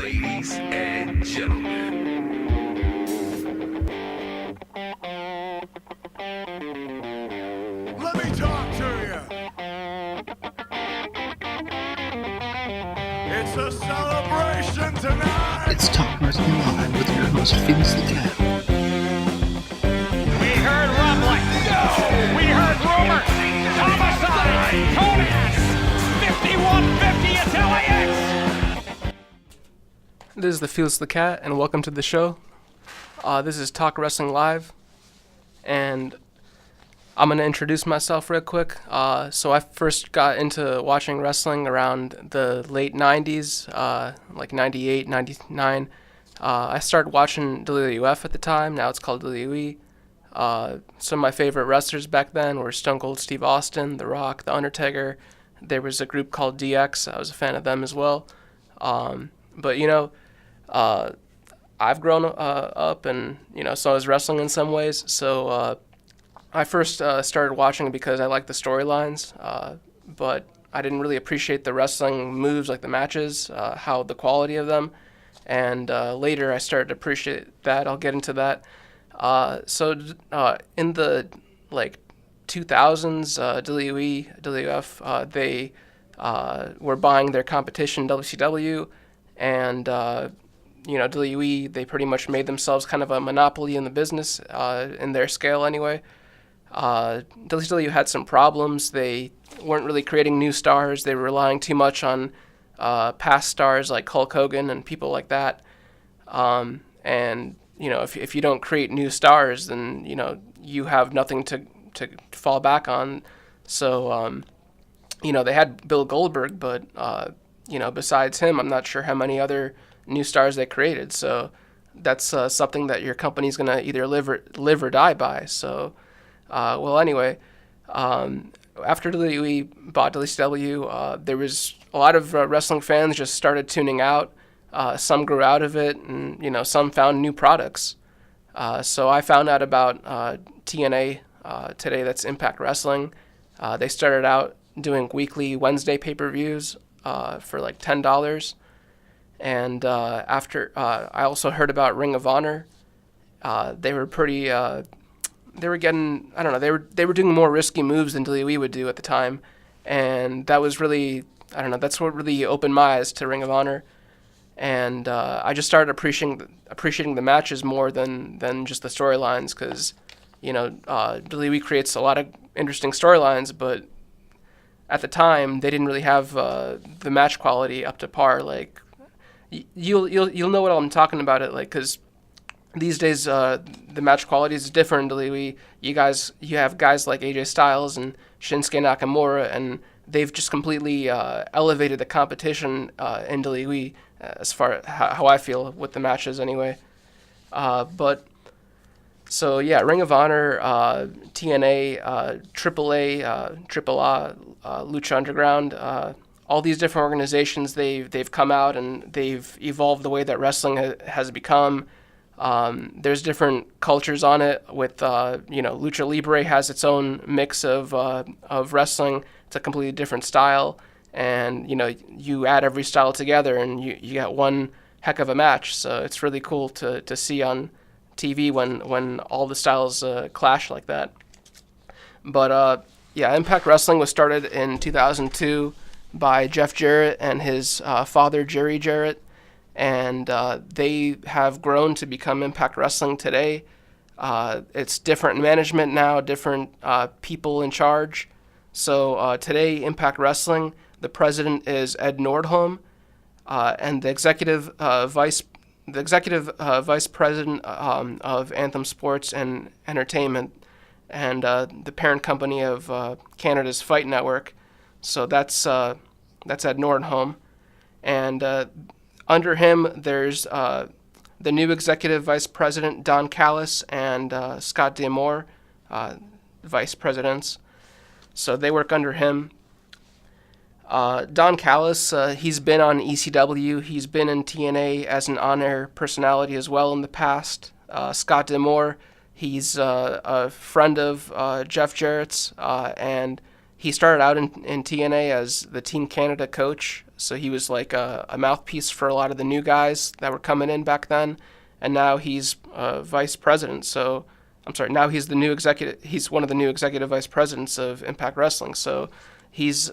Ladies and gentlemen. Let me talk to you. It's a celebration tonight. It's Talk Wrestling Live with your host, Felix The Cat. We heard rumbling. No! We heard rumors. Homicide. Conan. 5150 at LAX. This is the Felix The Cat, and welcome to the show. This is Talk Wrestling Live, and I'm going to introduce myself real quick. So I first got into watching wrestling around the late 90s, like 98, 99. I started watching WWF at the time. Now it's called WWE. Some of my favorite wrestlers back then were Stone Cold Steve Austin, The Rock, The Undertaker. There was a group called DX. I was a fan of them as well. But, you know, I've grown up and, you know, so I was wrestling in some ways. So I first started watching because I liked the storylines, but I didn't really appreciate the wrestling moves, like the matches, how the quality of them. And later I started to appreciate that. I'll get into that. So in the, like, 2000s, WWE, WWF, they were buying their competition, WCW, and, you know, WWE, they pretty much made themselves kind of a monopoly in the business, in their scale anyway. WCW had some problems. They weren't really creating new stars. They were relying too much on past stars like Hulk Hogan and people like that. And, you know, if you don't create new stars, then, you know, you have nothing to fall back on. So, you know, they had Bill Goldberg, but, you know, besides him, I'm not sure how many other new stars they created. So that's something that your company's going to either live or die by. So, well, anyway, after WWE bought WCW, there was a lot of wrestling fans just started tuning out. Some grew out of it, and, you know, some found new products. So I found out about TNA today. That's Impact Wrestling. They started out doing weekly Wednesday pay-per-views for like $10. And after I also heard about Ring of Honor. They were pretty. They were getting, I don't know, they were doing more risky moves than WWE would do at the time, and that was really, I don't know, that's what really opened my eyes to Ring of Honor, and I just started appreciating the matches more than just the storylines, because, you know, WWE creates a lot of interesting storylines, but at the time they didn't really have the match quality up to par. Like, you'll know what I'm talking about it, like, because these days, the match quality is different in WWE. You have guys like AJ Styles and Shinsuke Nakamura, and they've just completely elevated the competition in WWE, as far as how I feel with the matches anyway. But, so yeah, Ring of Honor, TNA, AAA, Lucha Underground, all these different organizations, they've come out and they've evolved the way that wrestling has become. There's different cultures on it with, you know, Lucha Libre has its own mix of wrestling. It's a completely different style. And, you know, you add every style together and you get one heck of a match. So it's really cool to see on TV when all the styles clash like that. But, yeah, Impact Wrestling was started in 2002 by Jeff Jarrett and his father, Jerry Jarrett. And they have grown to become Impact Wrestling today. It's different management now, different people in charge. So today, Impact Wrestling, the president is Ed Nordholm, and the executive vice president of Anthem Sports and Entertainment, and the parent company of Canada's Fight Network. So that's Ed Nordholm, and under him, there's the new executive vice president, Don Callis, and Scott D'Amore, vice presidents. So they work under him. Don Callis, he's been on ECW. He's been in TNA as an on-air personality as well in the past. Scott D'Amore, he's a friend of Jeff Jarrett's, and he started out in TNA as the Team Canada coach, so he was like a mouthpiece for a lot of the new guys that were coming in back then, and now he's vice president. So I'm sorry, now he's the new executive. He's one of the new executive vice presidents of Impact Wrestling. So he's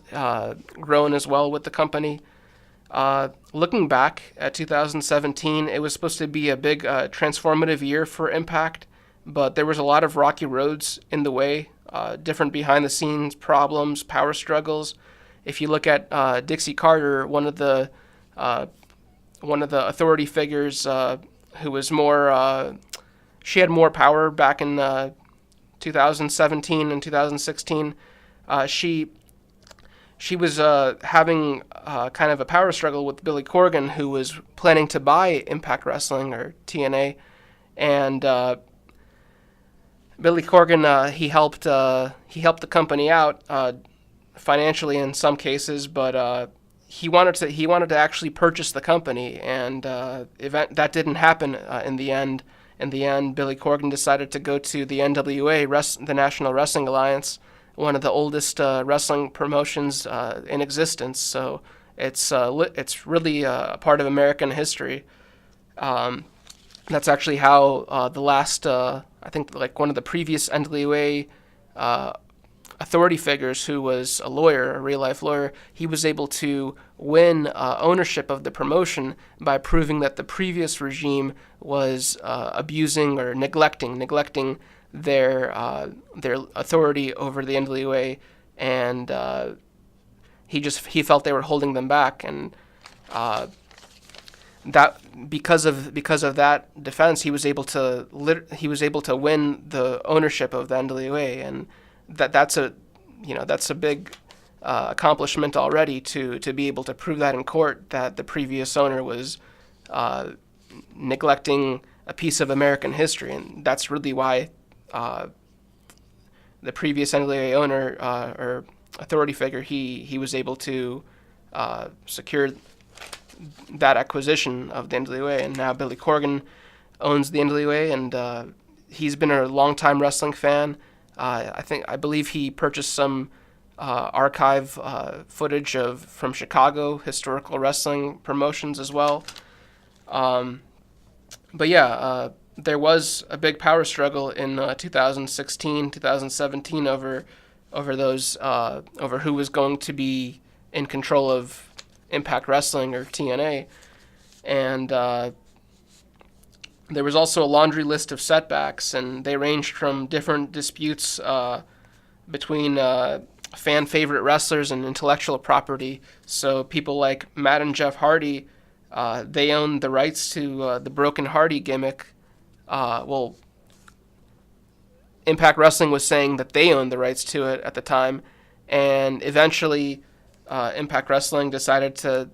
grown as well with the company. Looking back at 2017, it was supposed to be a big transformative year for Impact, but there was a lot of rocky roads in the way, different behind-the-scenes problems, power struggles. If you look at Dixie Carter, one of the authority figures who was more, she had more power back in 2017 and 2016. She was having kind of a power struggle with Billy Corgan, who was planning to buy Impact Wrestling, or TNA, and Billy Corgan he helped the company out financially in some cases, but he wanted to actually purchase the company, and that didn't happen in the end. In the end, Billy Corgan decided to go to the NWA, the National Wrestling Alliance, one of the oldest wrestling promotions in existence. So it's really a part of American history. That's actually how the last, I think, like one of the previous NWA authority figures, who was a lawyer, a real-life lawyer, he was able to win ownership of the promotion by proving that the previous regime was abusing or neglecting their authority over the NWA, and he felt they were holding them back, and that because of that defense, he was able to win the ownership of the NWA, and that's a big accomplishment already to be able to prove that in court, that the previous owner was neglecting a piece of American history, and that's really why the previous NWA owner or authority figure, he was able to secure that acquisition of the NWA, and now Billy Corgan owns the NWA, and he's been a longtime wrestling fan. I believe he purchased some archive footage from Chicago historical wrestling promotions as well. But yeah, there was a big power struggle in 2016, 2017 over who was going to be in control of Impact Wrestling, or TNA, and there was also a laundry list of setbacks, and they ranged from different disputes between fan favorite wrestlers and intellectual property. So people like Matt and Jeff Hardy, they owned the rights to the Broken Hardy gimmick. Impact Wrestling was saying that they owned the rights to it at the time, and eventually Impact Wrestling decided to,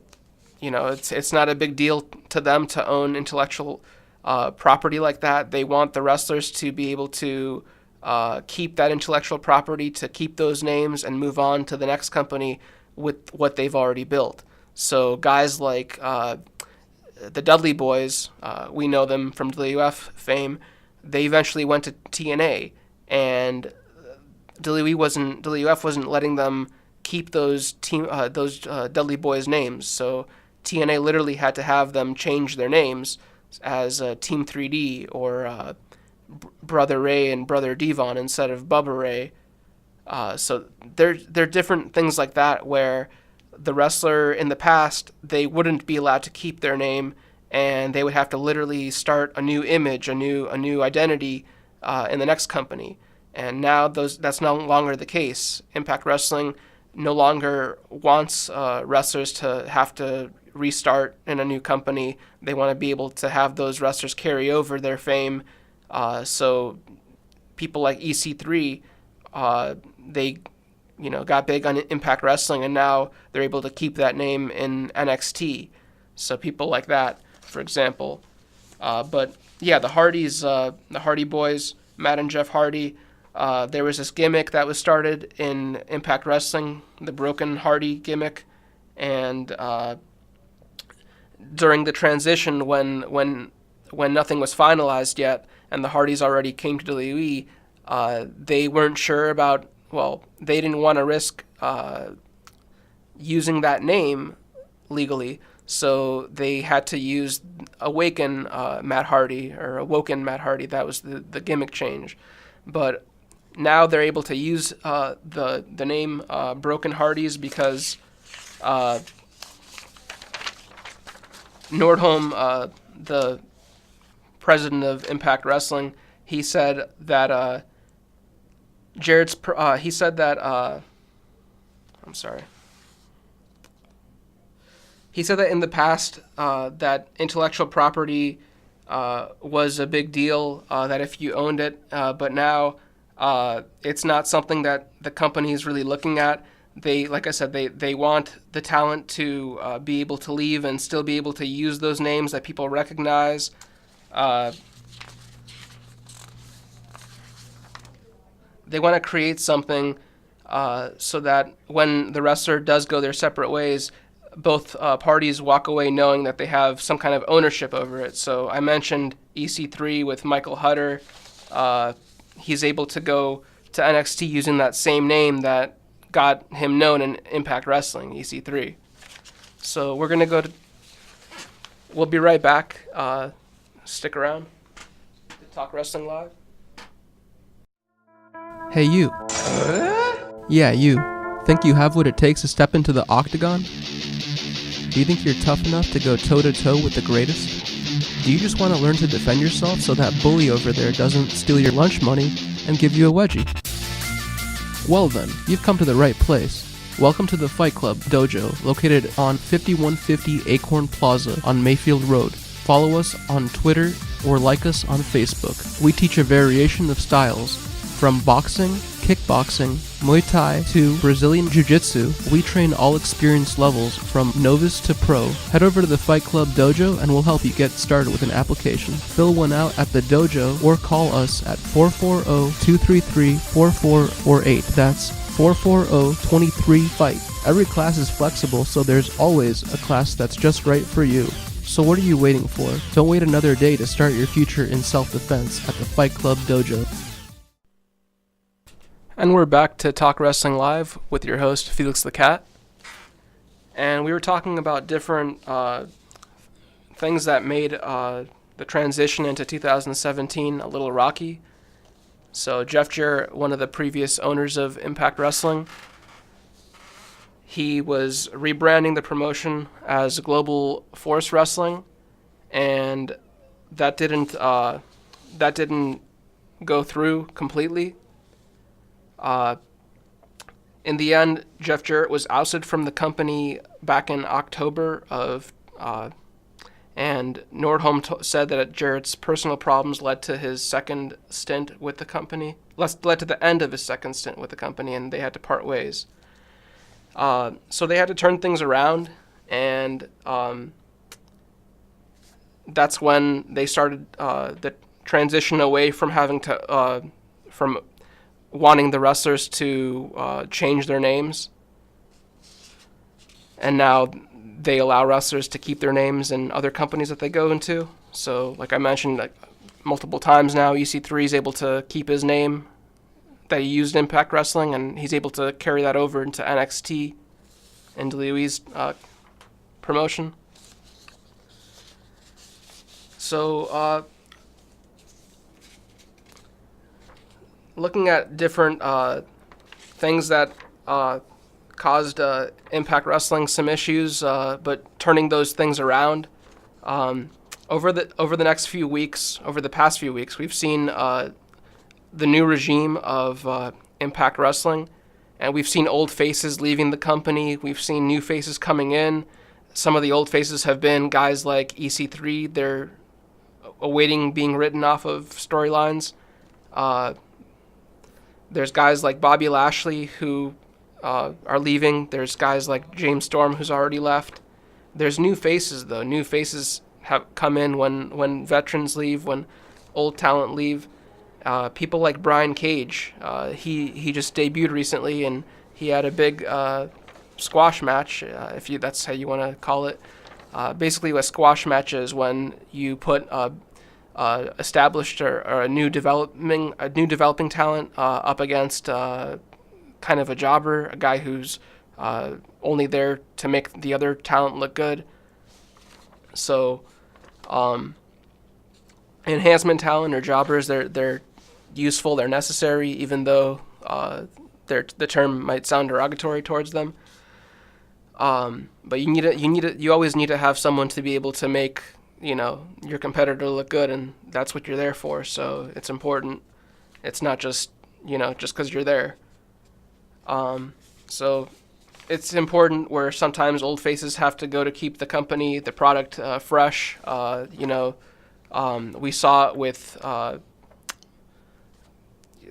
it's not a big deal to them to own intellectual property like that. They want the wrestlers to be able to keep that intellectual property, to keep those names and move on to the next company with what they've already built. So guys like the Dudley Boys, we know them from WWF fame, they eventually went to TNA, and WWF wasn't letting them keep those Dudley Boys names, so TNA literally had to have them change their names as Team 3D or Brother Ray and Brother Devon instead of Bubba Ray. So there are different things like that where the wrestler in the past, they wouldn't be allowed to keep their name, and they would have to literally start a new image, a new identity in the next company. And now that's no longer the case. Impact Wrestling no longer wants wrestlers to have to restart in a new company. They want to be able to have those wrestlers carry over their fame. So people like EC3, they got big on Impact Wrestling, and now they're able to keep that name in NXT. So people like that, for example. But yeah, the Hardys, the Hardy Boys, Matt and Jeff Hardy, there was this gimmick that was started in Impact Wrestling, the Broken Hardy gimmick, and during the transition when nothing was finalized yet, and the Hardys already came to WWE, they weren't sure about, they didn't want to risk using that name legally, so they had to use Awoken Matt Hardy. That was the gimmick change. But now they're able to use the name Broken Hardys because Nordholm, the president of Impact Wrestling, he said that He said that in the past, that intellectual property was a big deal, that if you owned it, but now it's not something that the company is really looking at. Like I said, they want the talent to be able to leave and still be able to use those names that people recognize. They want to create something so that when the wrestler does go their separate ways, both parties walk away knowing that they have some kind of ownership over it. So I mentioned EC3 with Michael Hutter. He's able to go to NXT using that same name that got him known in Impact Wrestling, EC3. So we'll be right back. Stick around to Talk Wrestling Live. Hey you. Yeah, you. Think you have what it takes to step into the octagon? Do you think you're tough enough to go toe-to-toe with the greatest? Do you just want to learn to defend yourself so that bully over there doesn't steal your lunch money and give you a wedgie? Well then, you've come to the right place. Welcome to the Fight Club Dojo, located on 5150 Acorn Plaza on Mayfield Road. Follow us on Twitter or like us on Facebook. We teach a variation of styles, from boxing, kickboxing, Muay Thai to Brazilian Jiu-Jitsu. We train all experience levels from novice to pro. Head over to the Fight Club Dojo and we'll help you get started with an application. Fill one out at the dojo or call us at 440-233-4448. That's 440-23-FIGHT. Every class is flexible, so there's always a class that's just right for you. So what are you waiting for? Don't wait another day to start your future in self-defense at the Fight Club Dojo. And we're back to Talk Wrestling Live with your host, Felix the Cat. And we were talking about different things that made the transition into 2017 a little rocky. So Jeff Jarrett, one of the previous owners of Impact Wrestling, he was rebranding the promotion as Global Force Wrestling, and that didn't go through completely. In the end, Jeff Jarrett was ousted from the company back in October and Nordholm said that Jarrett's personal problems led to his second stint with the company, led to the end of his second stint with the company, and they had to part ways. So they had to turn things around, and that's when they started the transition away from having to from wanting the wrestlers to change their names, and now they allow wrestlers to keep their names in other companies that they go into. So, like I mentioned multiple times now, EC3 is able to keep his name that he used in Impact Wrestling, and he's able to carry that over into NXT and WWE's promotion. So, looking at different things that caused Impact Wrestling some issues, but turning those things around. Over the past few weeks, we've seen the new regime of Impact Wrestling, and we've seen old faces leaving the company. We've seen new faces coming in. Some of the old faces have been guys like EC3. They're awaiting being written off of storylines. There's guys like Bobby Lashley who are leaving. There's guys like James Storm who's already left. There's new faces, though. New faces have come in when veterans leave, when old talent leave. People like Brian Cage. He just debuted recently, and he had a big squash match, if that's how you want to call it. Basically, a squash match is when you put established or a new developing talent up against kind kind of a jobber, a guy who's only there to make the other talent look good. So, enhancement talent or jobbers, they're useful, they're necessary, even though the term might sound derogatory towards them. But you always need to have someone to be able to make, your competitor look good, and that's what you're there for. So it's important. It's not just because you're there. So it's important where sometimes old faces have to go to keep the company, the product fresh. We saw it with.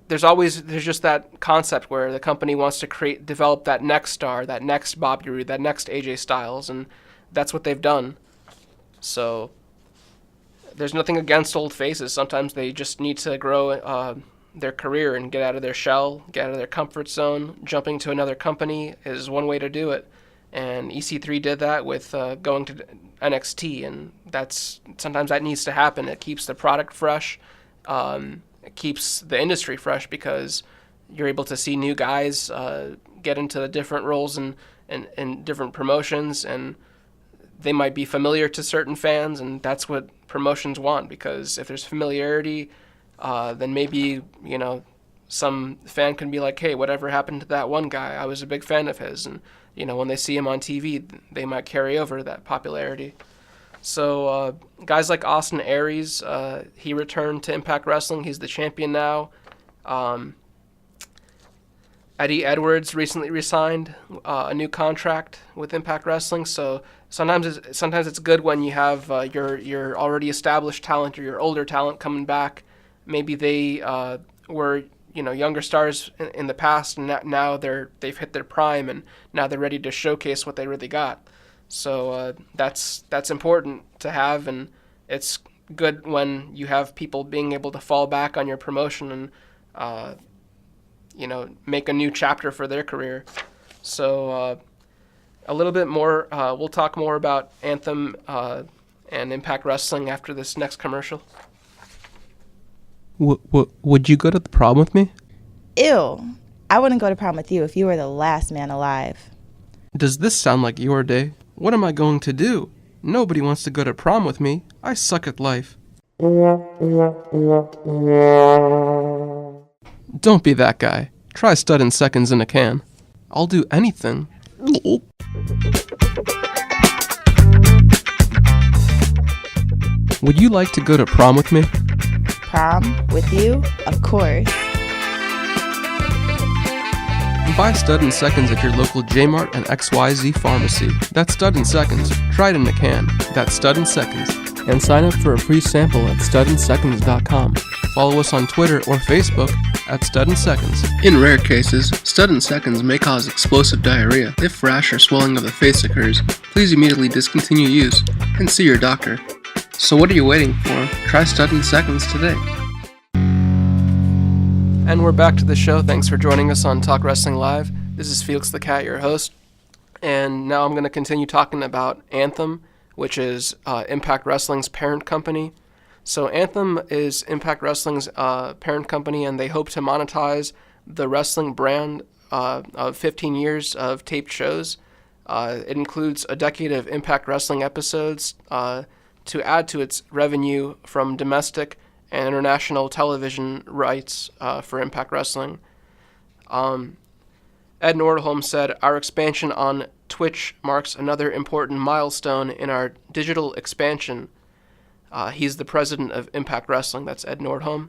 There's just that concept where the company wants to develop that next star, that next Bobby Roode, that next AJ Styles, and that's what they've done. So there's nothing against old faces. Sometimes they just need to grow their career and get out of their shell, get out of their comfort zone. Jumping to another company is one way to do it. And EC3 did that with going to NXT, and sometimes that needs to happen. It keeps the product fresh. It keeps the industry fresh because you're able to see new guys get into different roles and different promotions, and they might be familiar to certain fans, and that's what promotions want, because if there's familiarity, then maybe, some fan can be like, hey, whatever happened to that one guy? I was a big fan of his. And, when they see him on TV, they might carry over that popularity. So guys like Austin Aries, he returned to Impact Wrestling. He's the champion now. Eddie Edwards recently resigned a new contract with Impact Wrestling. So sometimes it's good when you have your already established talent or your older talent coming back. Maybe they were younger stars in the past, and now they've hit their prime, and now they're ready to showcase what they really got. So that's important to have, and it's good when you have people being able to fall back on your promotion and make a new chapter for their career. So a little bit more, we'll talk more about Anthem and Impact Wrestling after this next commercial. Would you go to the prom with me? Ew. I wouldn't go to prom with you if you were the last man alive. Does this sound like your day? What am I going to do? Nobody wants to go to prom with me. I suck at life. Don't be that guy. Try stud in seconds in a can. I'll do anything. Would you like to go to prom with me? Prom? With you? Of course. Buy Stud in Seconds at your local J-Mart and XYZ pharmacy. That's Stud in Seconds. Try it in a can. That's Stud in Seconds. And sign up for a free sample at studinseconds.com. Follow us on Twitter or Facebook at Stud in Seconds. In rare cases, Stud in Seconds may cause explosive diarrhea. If rash or swelling of the face occurs, please immediately discontinue use and see your doctor. So what are you waiting for? Try Stud in Seconds today. And we're back to the show. Thanks for joining us on Talk Wrestling Live. This is Felix the Cat, your host. And now I'm going to continue talking about Anthem, which is Impact Wrestling's parent company. So Anthem is Impact Wrestling's parent company, and they hope to monetize the wrestling brand of 15 years of taped shows. It includes a decade of Impact Wrestling episodes to add to its revenue from domestic and international television rights for Impact Wrestling. Ed Nordholm said, "Our expansion on Twitch marks another important milestone in our digital expansion." He's the president of Impact Wrestling. That's Ed Nordholm.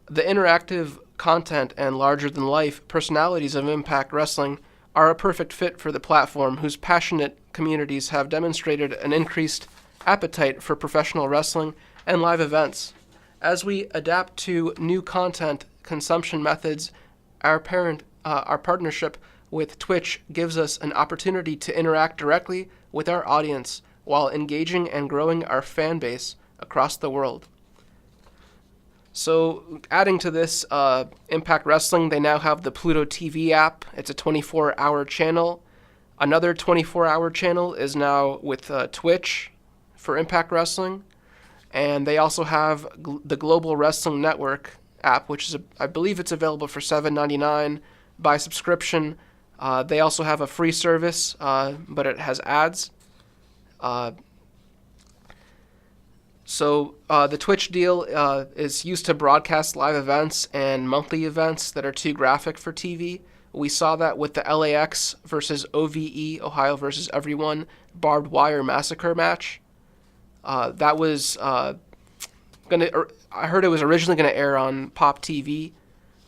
The interactive content and larger-than-life personalities of Impact Wrestling are a perfect fit for the platform, whose passionate communities have demonstrated an increased appetite for professional wrestling and live events. As we adapt to new content consumption methods, our partnership with Twitch gives us an opportunity to interact directly with our audience while engaging and growing our fan base across the world. So, adding to this, Impact Wrestling, they now have the Pluto TV app. It's a 24-hour channel. Another 24-hour channel is now with Twitch for Impact Wrestling. And they also have the Global Wrestling Network app, which is, I believe it's available for $7.99. by subscription. They also have a free service, but it has ads. So the Twitch deal is used to broadcast live events and monthly events that are too graphic for TV. We saw that with the LAX versus OVE, Ohio versus Everyone, barbed wire massacre match. That was I heard it was originally gonna air on Pop TV,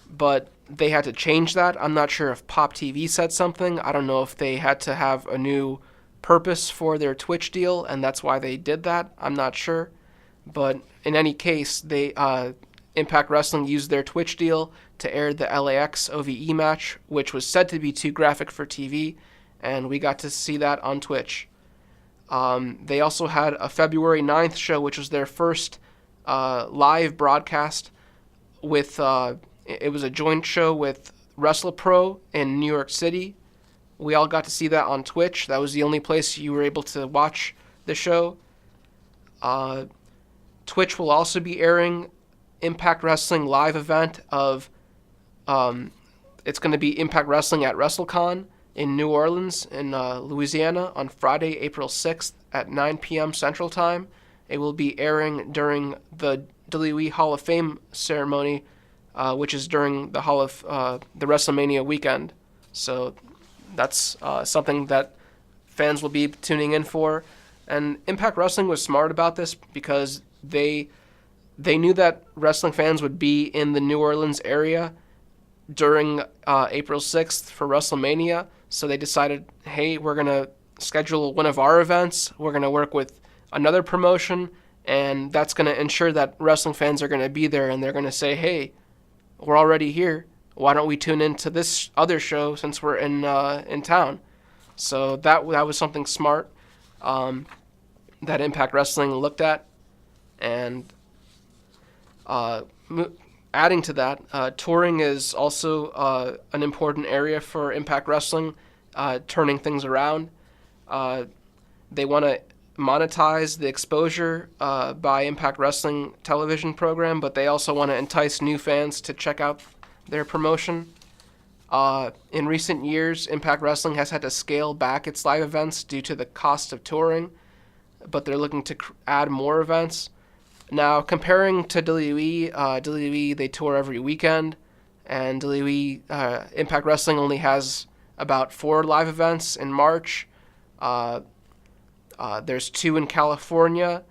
but they had to change that. I'm not sure if Pop TV said something. I don't know if they had to have a new purpose for their Twitch deal, and that's why they did that. I'm not sure. But in any case, they Impact Wrestling used their Twitch deal to air the LAX OVE match, which was said to be too graphic for TV, and we got to see that on Twitch. They also had a February 9th show, which was their first live broadcast with, it was a joint show with WrestlePro in New York City. We all got to see that on Twitch. That was the only place you were able to watch the show. Twitch will also be airing Impact Wrestling live event of, it's going to be Impact Wrestling at WrestleCon in New Orleans in Louisiana on Friday, April 6th at 9 p.m. Central Time. It will be airing during the WWE Hall of Fame ceremony, which is during the the WrestleMania weekend. So that's something that fans will be tuning in for. And Impact Wrestling was smart about this because they knew that wrestling fans would be in the New Orleans area during April 6th for WrestleMania. So they decided, hey, we're going to schedule one of our events. We're going to work with another promotion, and that's going to ensure that wrestling fans are going to be there, and they're going to say, hey, we're already here. Why don't we tune into this other show since we're in town? So that was something smart that Impact Wrestling looked at. And adding to that, touring is also an important area for Impact Wrestling, turning things around. They want to monetize the exposure by Impact Wrestling television program, but they also want to entice new fans to check out their promotion. In recent years, Impact Wrestling has had to scale back its live events due to the cost of touring, but they're looking to add more events. Now, comparing to WWE, they tour every weekend, and WWE, Impact Wrestling only has about 4 live events in March. There's 2 in California.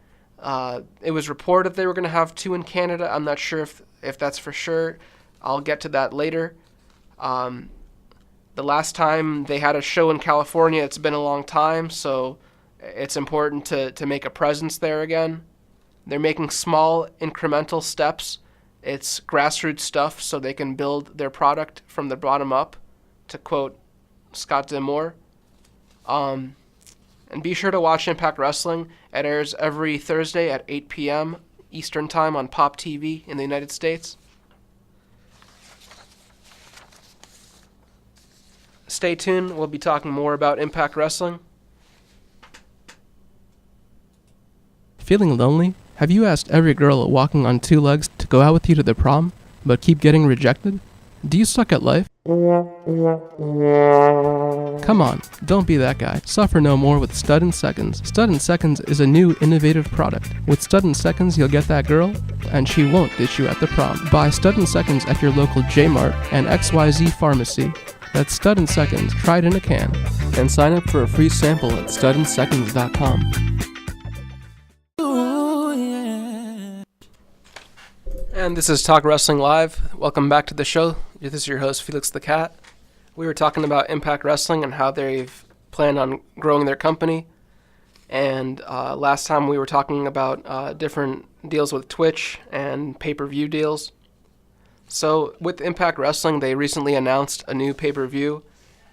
It was reported they were going to have 2 in Canada. I'm not sure if that's for sure. I'll get to that later. The last time they had a show in California, it's been a long time, so it's important to make a presence there again. They're making small incremental steps. It's grassroots stuff so they can build their product from the bottom up, to quote Scott D'Amore. And be sure to watch Impact Wrestling. It airs every Thursday at 8 p.m. Eastern Time on Pop TV in the United States. Stay tuned. We'll be talking more about Impact Wrestling. Feeling lonely? Have you asked every girl walking on 2 legs to go out with you to the prom, but keep getting rejected? Do you suck at life? Come on, don't be that guy. Suffer no more with Stud in Seconds. Stud in Seconds is a new, innovative product. With Stud in Seconds, you'll get that girl, and she won't ditch you at the prom. Buy Stud in Seconds at your local J-Mart and XYZ Pharmacy. That's Stud in Seconds, tried in a can. And sign up for a free sample at studinseconds.com. And this is Talk Wrestling Live. Welcome back to the show. This is your host, Felix The Cat. We were talking about Impact Wrestling and how they've planned on growing their company. And last time we were talking about different deals with Twitch and pay-per-view deals. So with Impact Wrestling, they recently announced a new pay-per-view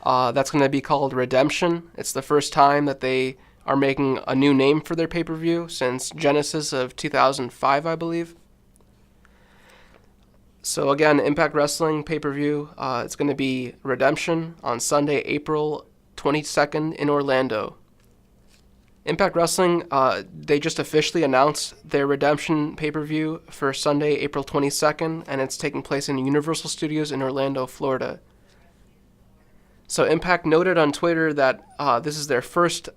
that's going to be called Redemption. It's the first time that they are making a new name for their pay-per-view since Genesis of 2005, I believe. So again, Impact Wrestling pay-per-view, it's going to be Redemption on Sunday, April 22nd in Orlando. Impact Wrestling, they just officially announced their Redemption pay-per-view for Sunday, April 22nd, and it's taking place in Universal Studios in Orlando, Florida. So Impact noted on Twitter that this is their first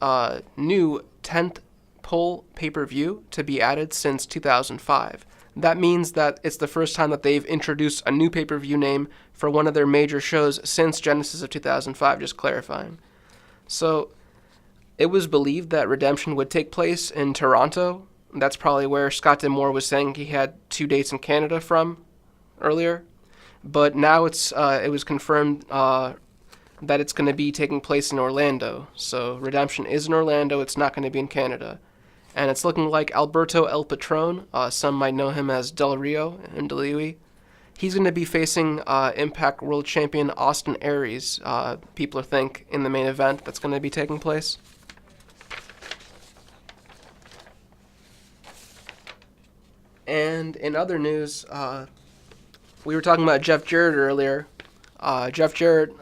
new 10th pole pay-per-view to be added since 2005. That means that it's the first time that they've introduced a new pay-per-view name for one of their major shows since Genesis of 2005, just clarifying. So it was believed that Redemption would take place in Toronto. That's probably where Scott D'Amore was saying he had 2 dates in Canada from earlier. But now it was confirmed that it's going to be taking place in Orlando. So Redemption is in Orlando. It's not going to be in Canada. And it's looking like Alberto El Patron, some might know him as Del Rio in WWE. He's going to be facing Impact World Champion Austin Aries, people think, in the main event that's going to be taking place. And in other news, we were talking about Jeff Jarrett earlier. Jeff Jarrett,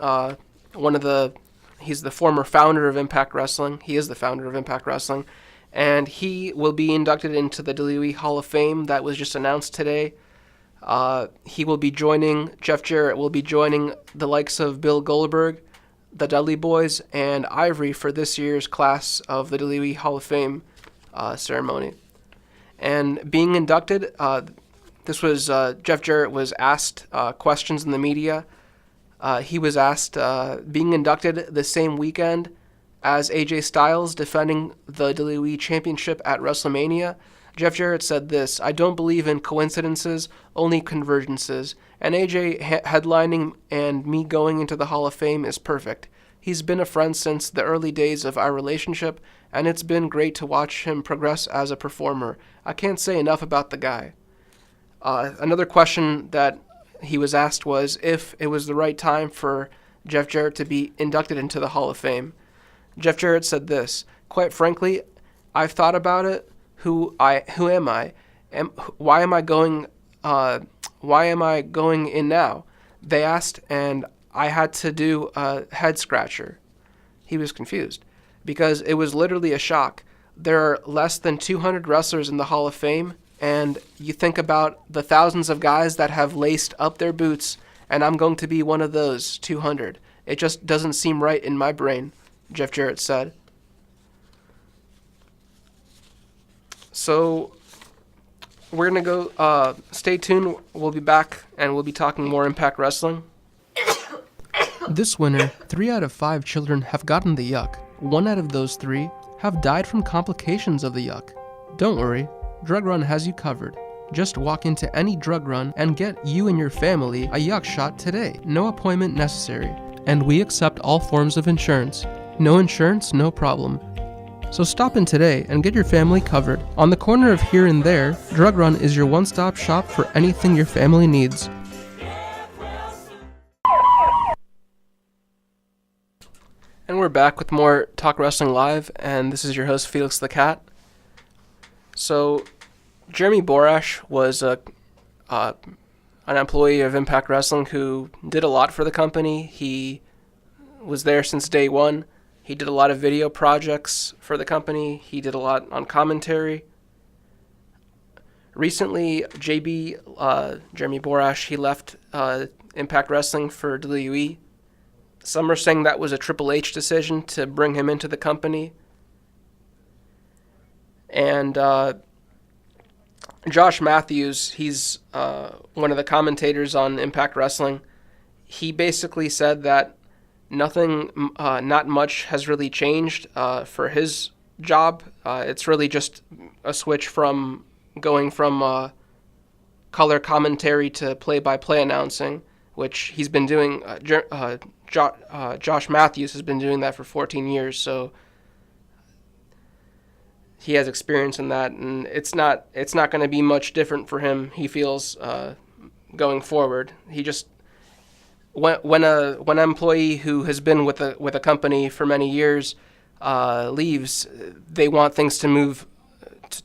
he's the former founder of Impact Wrestling. He is the founder of Impact Wrestling. And he will be inducted into the WWE Hall of Fame that was just announced today. Jeff Jarrett will be joining the likes of Bill Goldberg, the Dudley Boys, and Ivory for this year's class of the WWE Hall of Fame ceremony. And being inducted, Jeff Jarrett was asked questions in the media. He was asked, being inducted the same weekend as AJ Styles defending the WWE Championship at WrestleMania, Jeff Jarrett said this: "I don't believe in coincidences, only convergences. And AJ headlining and me going into the Hall of Fame is perfect. He's been a friend since the early days of our relationship, and it's been great to watch him progress as a performer. I can't say enough about the guy." Another question that he was asked was if it was the right time for Jeff Jarrett to be inducted into the Hall of Fame. Jeff Jarrett said this: "Quite frankly, I've thought about it. Who am I? Why am I going in now? They asked, and I had to do a head scratcher." He was confused because it was literally a shock. There are less than 200 wrestlers in the Hall of Fame, and you think about the thousands of guys that have laced up their boots, and I'm going to be one of those 200. It just doesn't seem right in my brain, Jeff Jarrett said. So we're going to go, stay tuned. We'll be back and we'll be talking more Impact Wrestling. This winter, 3 out of 5 children have gotten the yuck. 1 out of those 3 have died from complications of the yuck. Don't worry, Drug Run has you covered. Just walk into any drug run and get you and your family a yuck shot today. No appointment necessary. And we accept all forms of insurance. No insurance, no problem. So stop in today and get your family covered. On the corner of Here and There, Drug Run is your one-stop shop for anything your family needs. And we're back with more Talk Wrestling Live, and this is your host, Felix The Cat. So, Jeremy Borash was an employee of Impact Wrestling who did a lot for the company. He was there since day one. He did a lot of video projects for the company. He did a lot on commentary. Recently, Jeremy Borash, he left Impact Wrestling for WWE. Some are saying that was a Triple H decision to bring him into the company. And Josh Matthews, he's one of the commentators on Impact Wrestling. He basically said that not much has really changed for his job. It's really just a switch from going from color commentary to play-by-play announcing, which he's been doing. Josh Matthews has been doing that for 14 years, so he has experience in that, and it's not going to be much different for him. He feels going forward. He just when an employee who has been with a company for many years leaves, they want things to move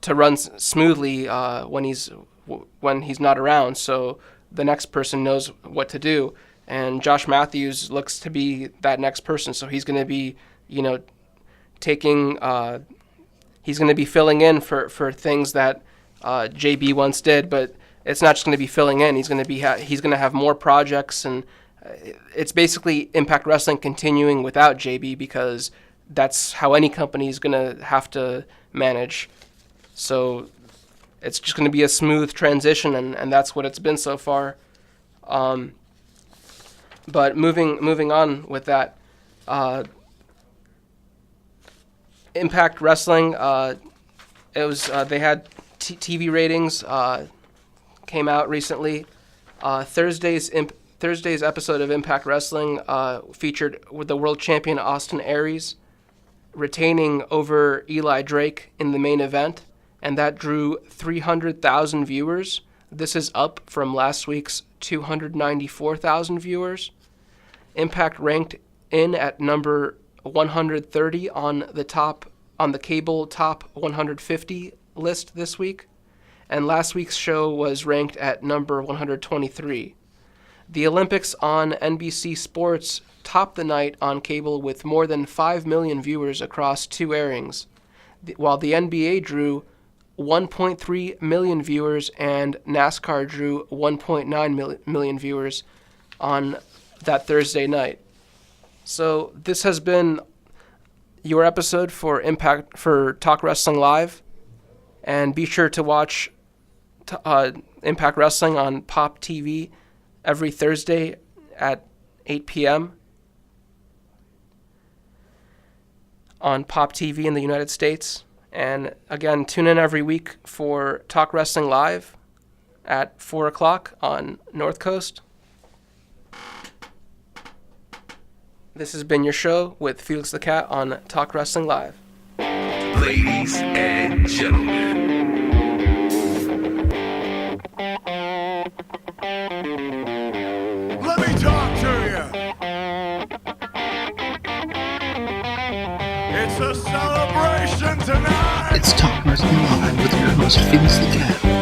to run smoothly when he's not around, so the next person knows what to do. And Josh Matthews looks to be that next person, so he's going to be, he's going to be filling in for things that JB once did, but it's not just going to be filling in. He's going to have more projects and it's basically Impact Wrestling continuing without JB because that's how any company is going to have to manage. So it's just going to be a smooth transition, and that's what it's been so far. But moving on with that, Impact Wrestling, it was they had TV ratings came out recently. Thursday's episode of Impact Wrestling featured with the world champion Austin Aries retaining over Eli Drake in the main event, and that drew 300,000 viewers. This is up from last week's 294,000 viewers. Impact ranked in at number 130 on the cable top 150 list this week, and last week's show was ranked at number 123. The Olympics on NBC Sports topped the night on cable with more than 5 million viewers across 2 airings, while the NBA drew 1.3 million viewers and NASCAR drew 1.9 million viewers on that Thursday night. So this has been your episode for Talk Wrestling Live, and be sure to watch Impact Wrestling on Pop TV every Thursday at 8 p.m. on Pop TV in the United States. And again, tune in every week for Talk Wrestling Live at 4 o'clock on North Coast. This has been your show with Felix the Cat on Talk Wrestling Live. Ladies and gentlemen, Let me talk to you. It's a celebration tonight. It's Talk Wrestling Live with your host, Felix the Cat.